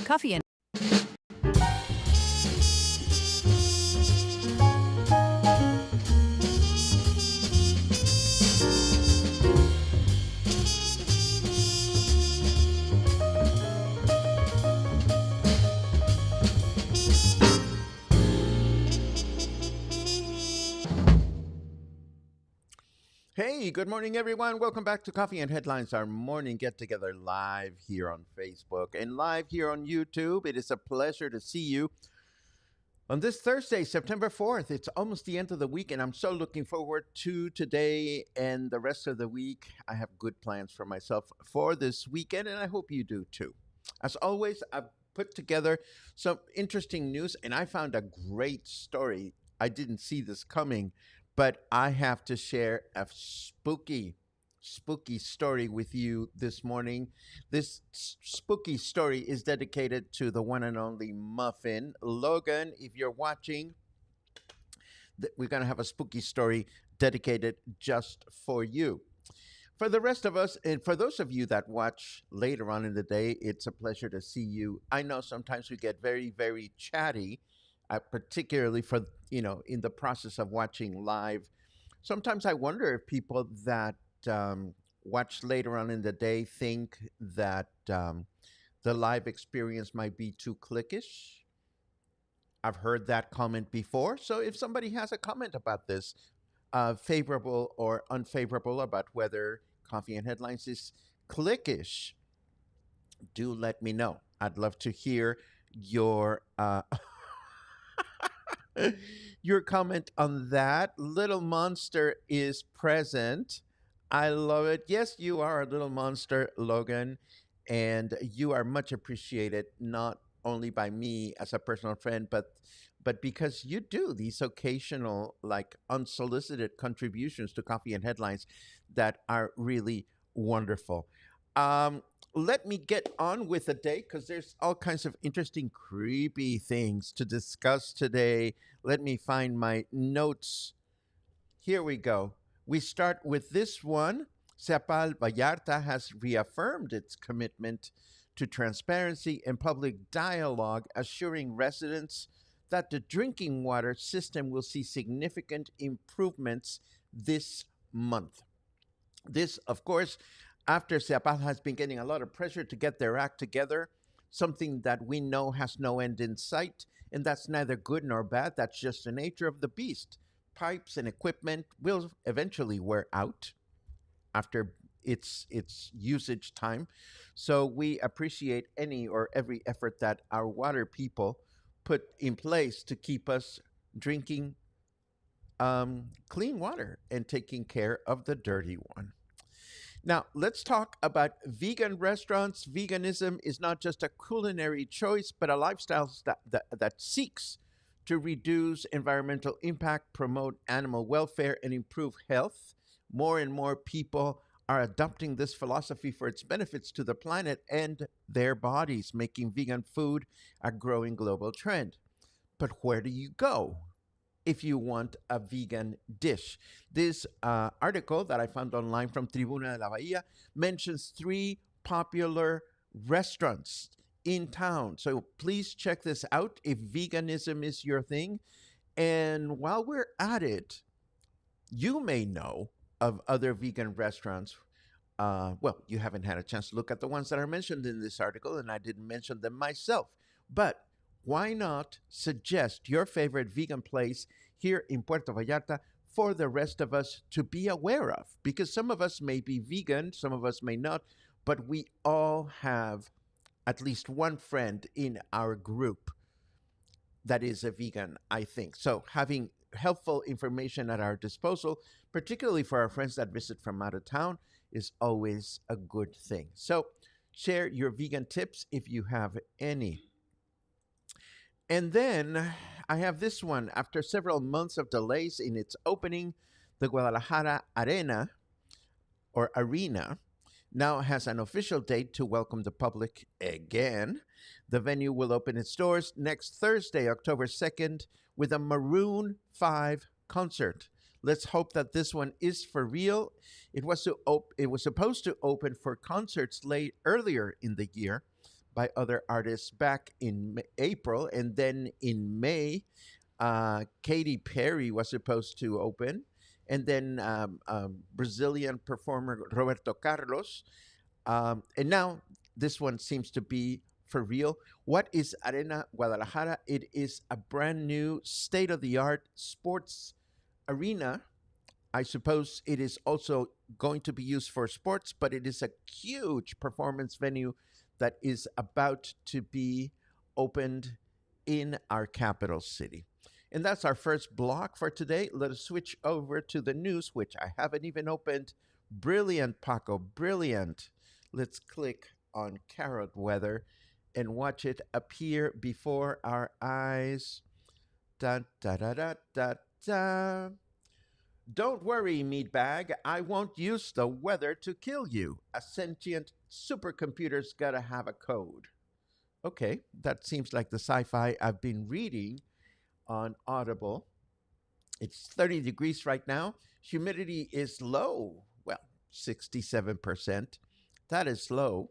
Coffee and Hey, good morning, everyone. Welcome back to Coffee and Headlines, our morning get together live here on Facebook and live here on YouTube. It is a pleasure to see you on this Thursday, September 4th. It's almost the end of the week, and I'm so looking forward to today and the rest of the week. I have good plans for myself for this weekend, and I hope you do too. As always, I've put together some interesting news, and I found a great story. I didn't see this coming, but I have to share a spooky story with you this morning. This spooky story is dedicated to the one and only Muffin. Logan, if you're watching, we're going to have a spooky story dedicated just for you. For the rest of us, and for those of you that watch later on in the day, it's a pleasure to see you. I know sometimes we get very, very chatty, particularly for, in the process of watching live. Sometimes I wonder if people that watch later on in the day think that the live experience might be too cliquish. I've heard that comment before. So if somebody has a comment about this, favorable or unfavorable, about whether Coffee and Headlines is cliquish, do let me know. I'd love to hear your your comment on that. Little Monster is present. I love it. Yes, you are a little monster, Logan, and you are much appreciated, not only by me as a personal friend, but because you do these occasional, like, unsolicited contributions to Coffee and Headlines that are really wonderful. Um, Let me get on with the day because there's all kinds of interesting, creepy things to discuss today. Let me find my notes. Here we go. We start with this one. Seapal Vallarta has reaffirmed its commitment to transparency and public dialogue, assuring residents that the drinking water system will see significant improvements this month. This, of course, after Seapal has been getting a lot of pressure to get their act together, something that we know has no end in sight, and that's neither good nor bad. That's just the nature of the beast. Pipes and equipment will eventually wear out after its usage time. So we appreciate any or every effort that our water people put in place to keep us drinking clean water and taking care of the dirty one. Now, let's talk about vegan restaurants. Veganism is not just a culinary choice, but a lifestyle that seeks to reduce environmental impact, promote animal welfare, and improve health. More and more people are adopting this philosophy for its benefits to the planet and their bodies, making vegan food a growing global trend. But where do you go if you want a vegan dish? This article that I found online from Tribuna de la Bahia mentions three popular restaurants in town. So please check this out if veganism is your thing. And while we're at it, you may know of other vegan restaurants. Well, you haven't had a chance to look at the ones that are mentioned in this article, and I didn't mention them myself. But why not suggest your favorite vegan place here in Puerto Vallarta for the rest of us to be aware of? Because some of us may be vegan, some of us may not, but we all have at least one friend in our group that is a vegan, I think. So having helpful information at our disposal, particularly for our friends that visit from out of town, is always a good thing. So share your vegan tips if you have any. And then I have this one. After several months of delays in its opening, the Guadalajara Arena now has an official date to welcome the public again. The venue will open its doors next Thursday, October 2nd, with a Maroon 5 concert. Let's hope that this one is for real. It was supposed to open for concerts late earlier in the year, by other artists back in April. And then in May, Katy Perry was supposed to open. And then Brazilian performer Roberto Carlos. And now this one seems to be for real. What is Arena Guadalajara? It is a brand new state of the art sports arena. I suppose it is also going to be used for sports, but it is a huge performance venue that is about to be opened in our capital city. And that's our first block for today. Let us switch over to the news, which I haven't even opened. Brilliant, Paco, brilliant. Let's click on carrot weather and watch it appear before our eyes. Da da da da da da. Don't worry, meatbag. I won't use the weather to kill you. A sentient supercomputer's gotta have a code. Okay, that seems like the sci fi I've been reading on Audible. It's 30 degrees right now. Humidity is low. Well, 67%. That is low,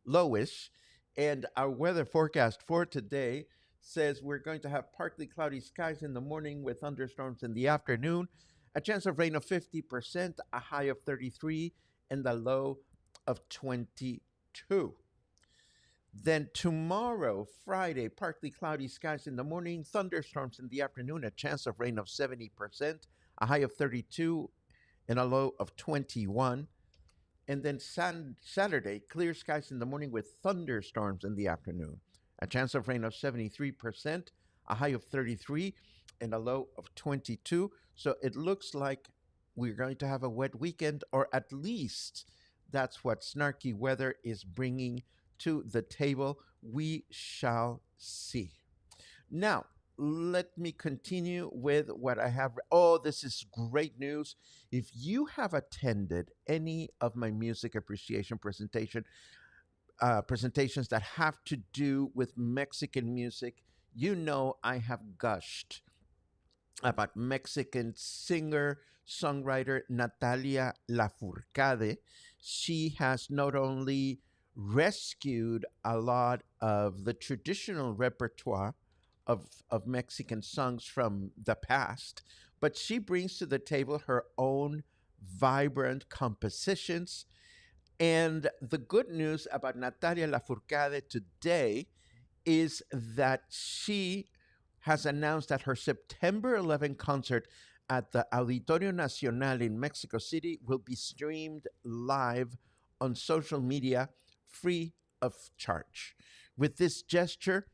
lowish. And our weather forecast for today says we're going to have partly cloudy skies in the morning with thunderstorms in the afternoon, a chance of rain of 50%, a high of 33, and a low of 22. Then tomorrow, Friday, partly cloudy skies in the morning, thunderstorms in the afternoon, a chance of rain of 70%, a high of 32, and a low of 21. And then Saturday, clear skies in the morning with thunderstorms in the afternoon, a chance of rain of 73%, a high of 33, and a low of 22. So it looks like we're going to have a wet weekend, or at least that's what snarky weather is bringing to the table. We shall see. Now, let me continue with what I have. Oh, this is great news. If you have attended any of my music appreciation presentations that have to do with Mexican music, you know I have gushed about Mexican singer songwriter Natalia Lafourcade. She has not only rescued a lot of the traditional repertoire of Mexican songs from the past, but she brings to the table her own vibrant compositions. And the good news about Natalia Lafourcade today is that she has announced that her September 11 concert at the Auditorio Nacional in Mexico City will be streamed live on social media free of charge. With this gesture,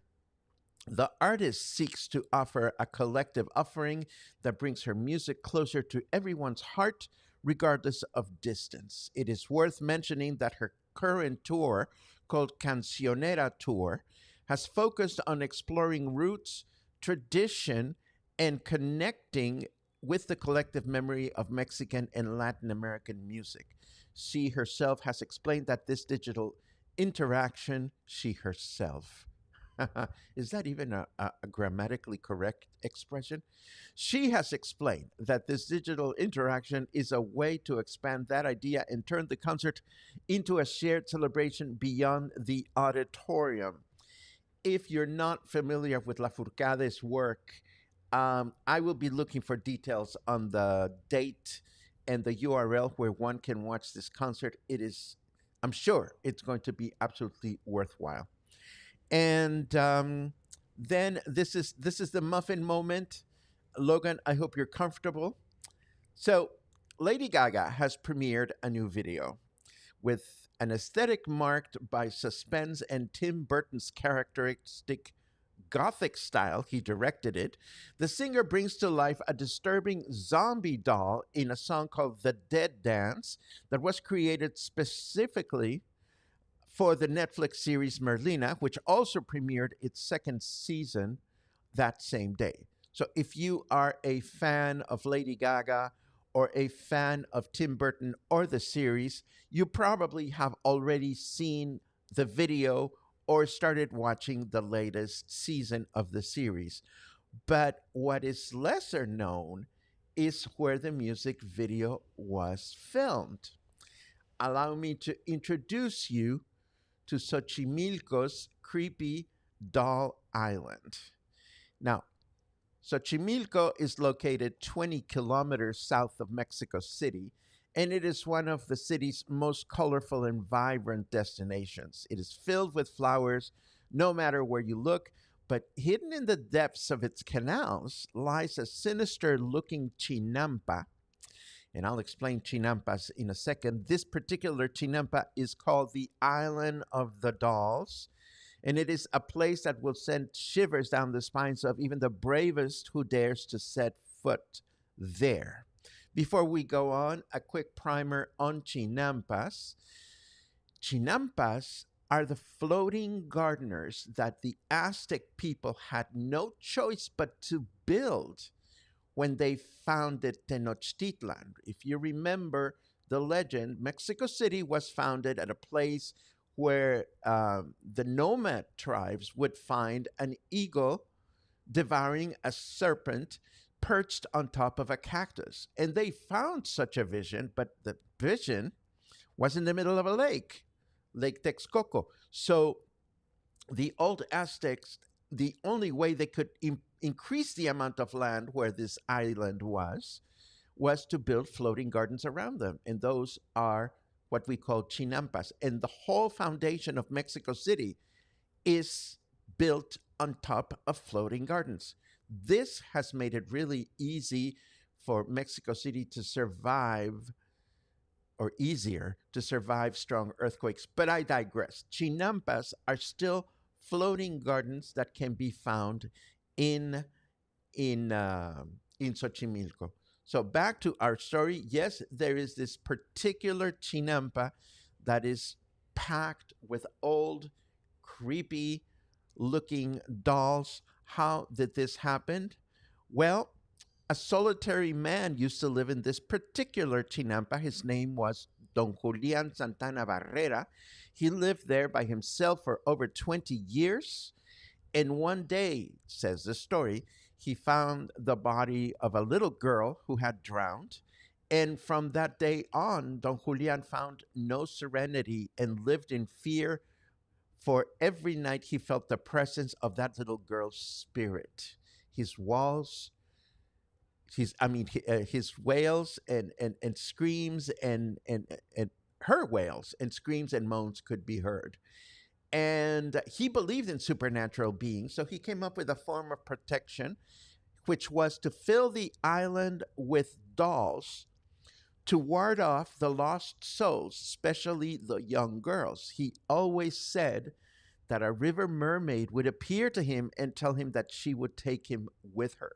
the artist seeks to offer a collective offering that brings her music closer to everyone's heart, regardless of distance. It is worth mentioning that her current tour, called Cancionera Tour, has focused on exploring roots, tradition, and connecting with the collective memory of Mexican and Latin American music. She herself has explained that this digital interaction, she herself, is that even a grammatically correct expression? She has explained that this digital interaction is a way to expand that idea and turn the concert into a shared celebration beyond the auditorium. If you're not familiar with Lafourcade's work, I will be looking for details on the date and the URL where one can watch this concert. I'm sure it's going to be absolutely worthwhile. And then this is the muffin moment. Logan, I hope you're comfortable. So, Lady Gaga has premiered a new video with an aesthetic marked by suspense and Tim Burton's characteristic gothic style. He directed it. The singer brings to life a disturbing zombie doll in a song called The Dead Dance that was created specifically for the Netflix series Merlina, which also premiered its second season that same day. So if you are a fan of Lady Gaga or a fan of Tim Burton or the series, you probably have already seen the video or started watching the latest season of the series. But what is lesser known is where the music video was filmed. Allow me to introduce you to Xochimilco's creepy doll island. Now, Xochimilco is located 20 kilometers south of Mexico City, and it is one of the city's most colorful and vibrant destinations. It is filled with flowers no matter where you look, but hidden in the depths of its canals lies a sinister looking chinampa. And I'll explain chinampas in a second. This particular chinampa is called the Island of the Dolls, and it is a place that will send shivers down the spines of even the bravest who dares to set foot there. Before we go on, a quick primer on chinampas. Chinampas are the floating gardeners that the Aztec people had no choice but to build when they founded Tenochtitlan. If you remember the legend, Mexico City was founded at a place where the nomad tribes would find an eagle devouring a serpent perched on top of a cactus. And they found such a vision, but the vision was in the middle of a lake, Lake Texcoco. So the old Aztecs, the only way they could increase the amount of land where this island was to build floating gardens around them. And those are what we call chinampas. And the whole foundation of Mexico City is built on top of floating gardens. This has made it really easy for Mexico City to survive, or easier to survive strong earthquakes. But I digress. Chinampas are still floating gardens that can be found in in Xochimilco. So back to our story. Yes, there is this particular chinampa that is packed with old, creepy looking dolls. How did this happen? Well, a solitary man used to live in this particular chinampa. His name was Don Julian Santana Barrera. He lived there by himself for over 20 years. And one day, says the story, he found the body of a little girl who had drowned. And from that day on, Don Julian found no serenity and lived in fear, for every night he felt the presence of that little girl's spirit. His walls, his wails and screams and her wails and screams and moans could be heard. And he believed in supernatural beings, so he came up with a form of protection, which was to fill the island with dolls to ward off the lost souls, especially the young girls. He always said that a river mermaid would appear to him and tell him that she would take him with her.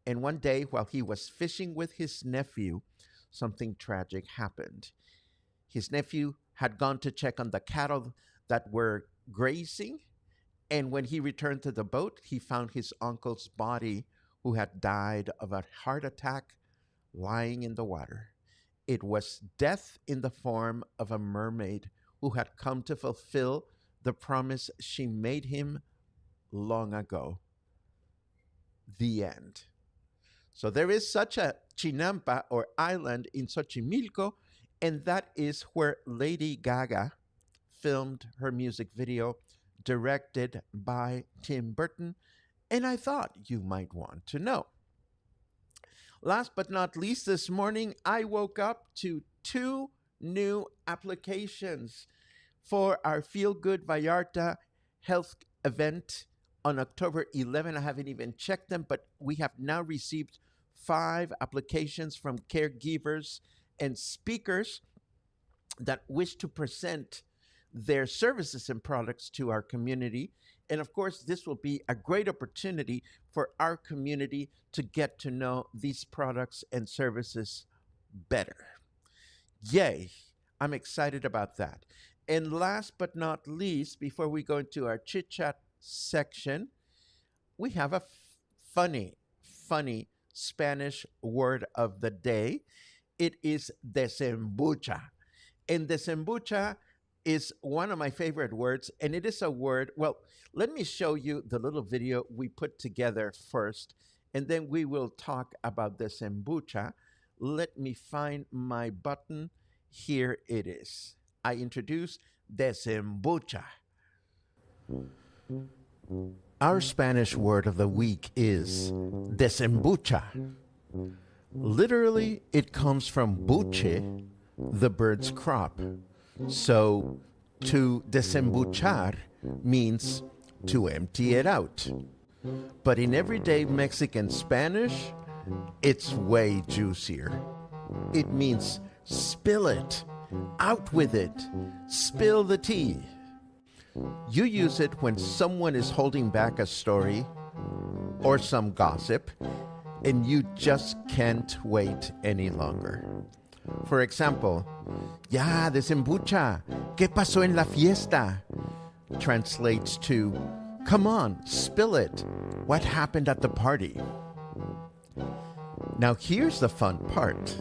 And one day, while he was fishing with his nephew, something tragic happened. His nephew had gone to check on the cattle that were grazing, and when he returned to the boat, he found his uncle's body, who had died of a heart attack, lying in the water. It was death in the form of a mermaid who had come to fulfill the promise she made him long ago. The end. So there is such a chinampa or island in Xochimilco, and that is where Lady Gaga filmed her music video, directed by Tim Burton, and I thought you might want to know. Last but not least, this morning I woke up to two new applications for our Feel Good Vallarta health event on October 11. I haven't even checked them, but we have now received 5 applications from caregivers and speakers that wish to present their services and products to our community. And of course, this will be a great opportunity for our community to get to know these products and services better. Yay! I'm excited about that. And last but not least, before we go into our chit chat section, we have a funny Spanish word of the day. It is desembucha. And desembucha is one of my favorite words, and it is a word. Well, let me show you the little video we put together first, and then we will talk about desembucha. Let me find my button. Here it is. I introduce Desembucha. Our Spanish word of the week is desembucha. Literally, it comes from buche, the bird's crop. So, to desembuchar means to empty it out. But in everyday Mexican Spanish, it's way juicier. It means spill it, out with it, spill the tea. You use it when someone is holding back a story or some gossip and you just can't wait any longer. For example, ya desembucha, ¿qué pasó en la fiesta? Translates to, come on, spill it. What happened at the party? Now here's the fun part.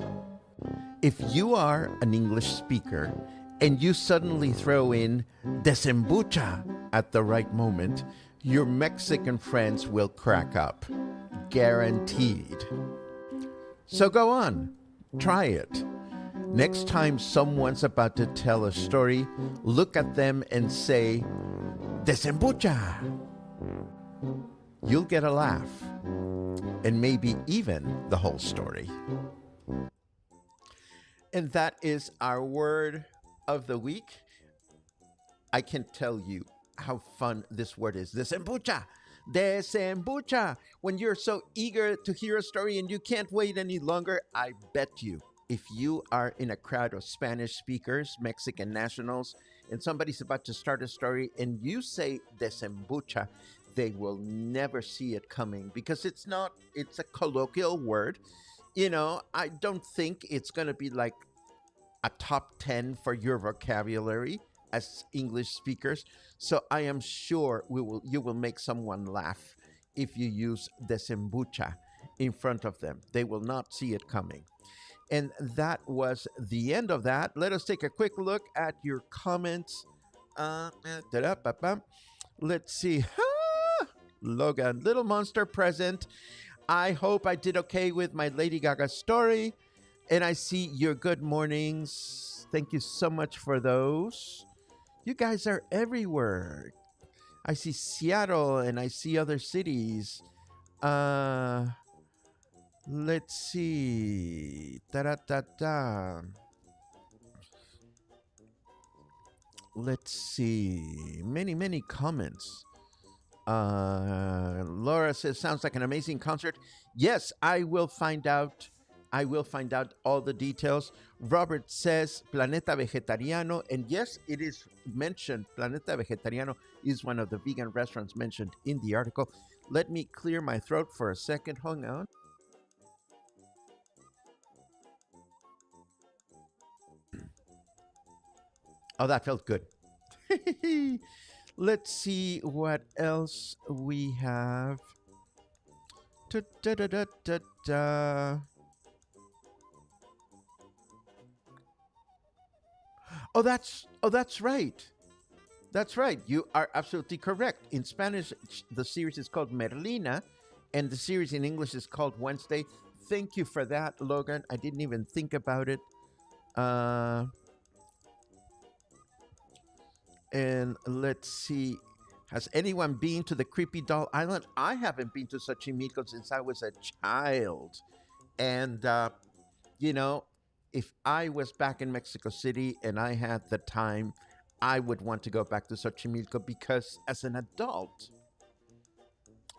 If you are an English speaker and you suddenly throw in desembucha at the right moment, your Mexican friends will crack up. Guaranteed. So go on, try it. Next time someone's about to tell a story, look at them and say, desembucha. You'll get a laugh, and maybe even the whole story. And that is our word of the week. I can tell you how fun this word is. Desembucha. Desembucha. When you're so eager to hear a story and you can't wait any longer, I bet you, if you are in a crowd of Spanish speakers, Mexican nationals, and somebody's about to start a story and you say desembucha, they will never see it coming because it's a colloquial word. You know, I don't think it's going to be like a top 10 for your vocabulary as English speakers. So I am sure you will make someone laugh if you use desembucha in front of them. They will not see it coming. And that was the end of that. Let us take a quick look at your comments. Let's see. Logan, Little Monster present. I hope I did okay with my Lady Gaga story. And I see your good mornings. Thank you so much for those. You guys are everywhere. I see Seattle and I see other cities. Let's see. Da-da-da-da. Let's see. Many comments. Laura says, sounds like an amazing concert. Yes, I will find out. I will find out all the details. Robert says Planeta Vegetariano. And yes, it is mentioned. Planeta Vegetariano is one of the vegan restaurants mentioned in the article. Let me clear my throat for a second. Hang on. Oh, that felt good. Let's see what else we have. Da-da-da-da-da-da. Oh, that's right. That's right. You are absolutely correct. In Spanish, the series is called Merlina, and the series in English is called Wednesday. Thank you for that, Logan. I didn't even think about it. And let's see. Has anyone been to the Creepy Doll Island? I haven't been to Xochimilco since I was a child. And, you know, if I was back in Mexico City and I had the time, I would want to go back to Xochimilco because as an adult,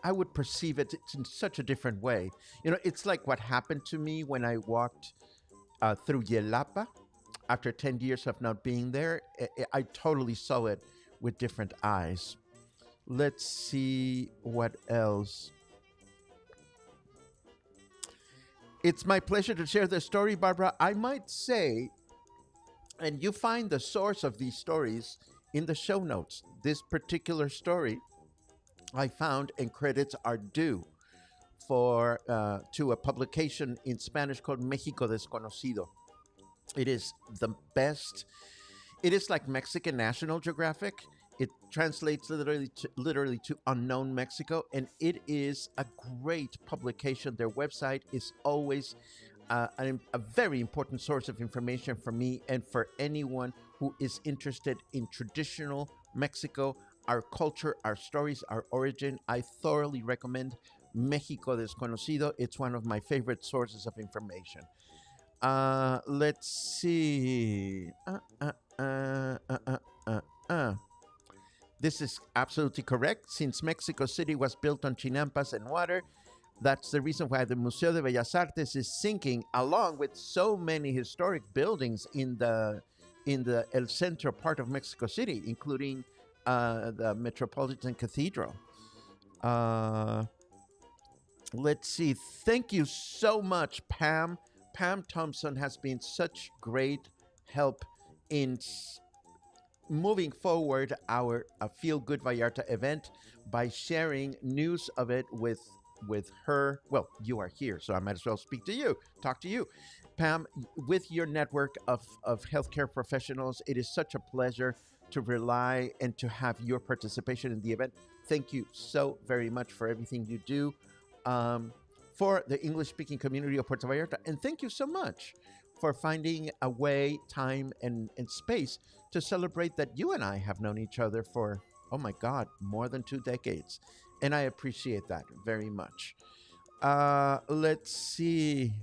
I would perceive it in such a different way. You know, it's like what happened to me when I walked through Yelapa after 10 years of not being there. I totally saw it with different eyes. Let's see what else. It's my pleasure to share this story, Barbara. I might say, and you find the source of these stories in the show notes. This particular story I found, and credits are due for to a publication in Spanish called México Desconocido. It is the best. It is like Mexican National Geographic. It translates literally to Unknown Mexico, and it is a great publication. Their website is always a very important source of information for me and for anyone who is interested in traditional Mexico, our culture, our stories, our origin. I thoroughly recommend Mexico Desconocido. It's one of my favorite sources of information. Let's see. Uh. This is absolutely correct. Since Mexico City was built on chinampas and water, that's the reason why the Museo de Bellas Artes is sinking, along with so many historic buildings in the El Centro part of Mexico City, including the Metropolitan Cathedral. Uh, let's see. Thank you so much, Pam. Pam Thompson has been such great help in moving forward our Feel Good Vallarta event by sharing news of it with her. Well, you are here, so I might as well speak to you, talk to you. Pam, with your network of healthcare professionals, it is such a pleasure to rely and to have your participation in the event. Thank you so very much for everything you do um, for the English speaking community of Puerto Vallarta. And thank you so much for finding a way, time, and space to celebrate that you and I have known each other for, oh my God, more than 2 decades. And I appreciate that very much. Let's see.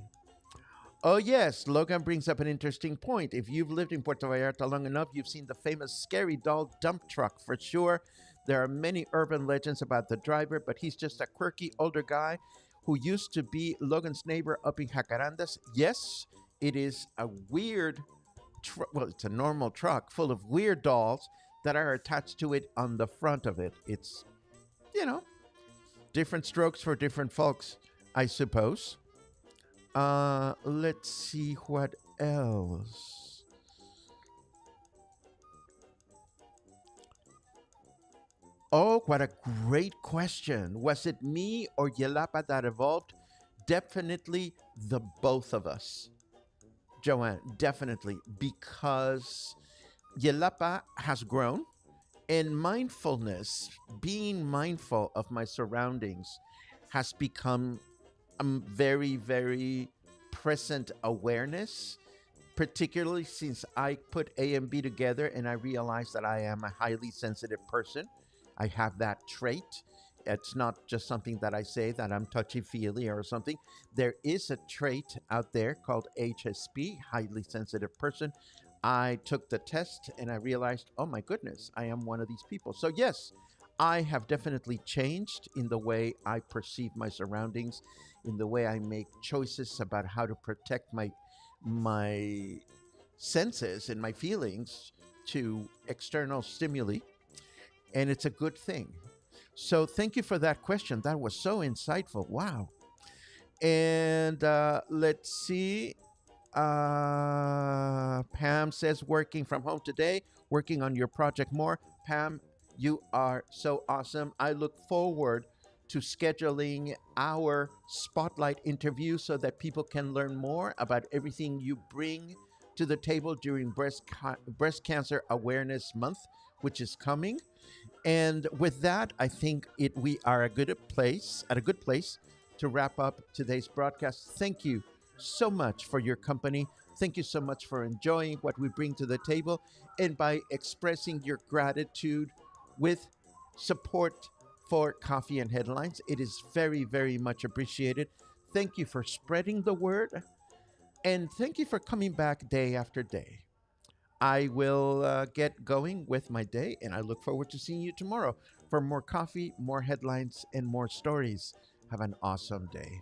Oh, yes, Logan brings up an interesting point. If you've lived in Puerto Vallarta long enough, you've seen the famous Scary Doll dump truck for sure. There are many urban legends about the driver, but he's just a quirky older guy who used to be Logan's neighbor up in Jacarandas. Yes, it is a weird, well, it's a normal truck full of weird dolls that are attached to it on the front of it. It's, you know, different strokes for different folks, I suppose. Let's see what else. Oh, what a great question. Was it me or Yelapa that evolved? Definitely the both of us. Joanne, definitely, because Yelapa has grown and mindfulness, being mindful of my surroundings, has become a very, very present awareness, particularly since I put A and B together and I realized that I am a highly sensitive person. I have that trait. It's not just something that I say that I'm touchy feely or something. There is a trait out there called HSP, highly sensitive person. I took the test and I realized, oh my goodness, I am one of these people. So, yes, I have definitely changed in the way I perceive my surroundings, in the way I make choices about how to protect my senses and my feelings to external stimuli, and it's a good thing. So thank you for that question. That was so insightful. Wow. And let's see. Pam says, working from home today, working on your project more. Pam, you are so awesome. I look forward to scheduling our spotlight interview so that people can learn more about everything you bring to the table during Breast Cancer Awareness Month, which is coming. And with that, I think we are at a good place to wrap up today's broadcast. Thank you so much for your company. Thank you so much for enjoying what we bring to the table and by expressing your gratitude with support for Coffee and Headlines. It is very, very much appreciated. Thank you for spreading the word and thank you for coming back day after day. I will get going with my day, and I look forward to seeing you tomorrow for more coffee, more headlines, and more stories. Have an awesome day.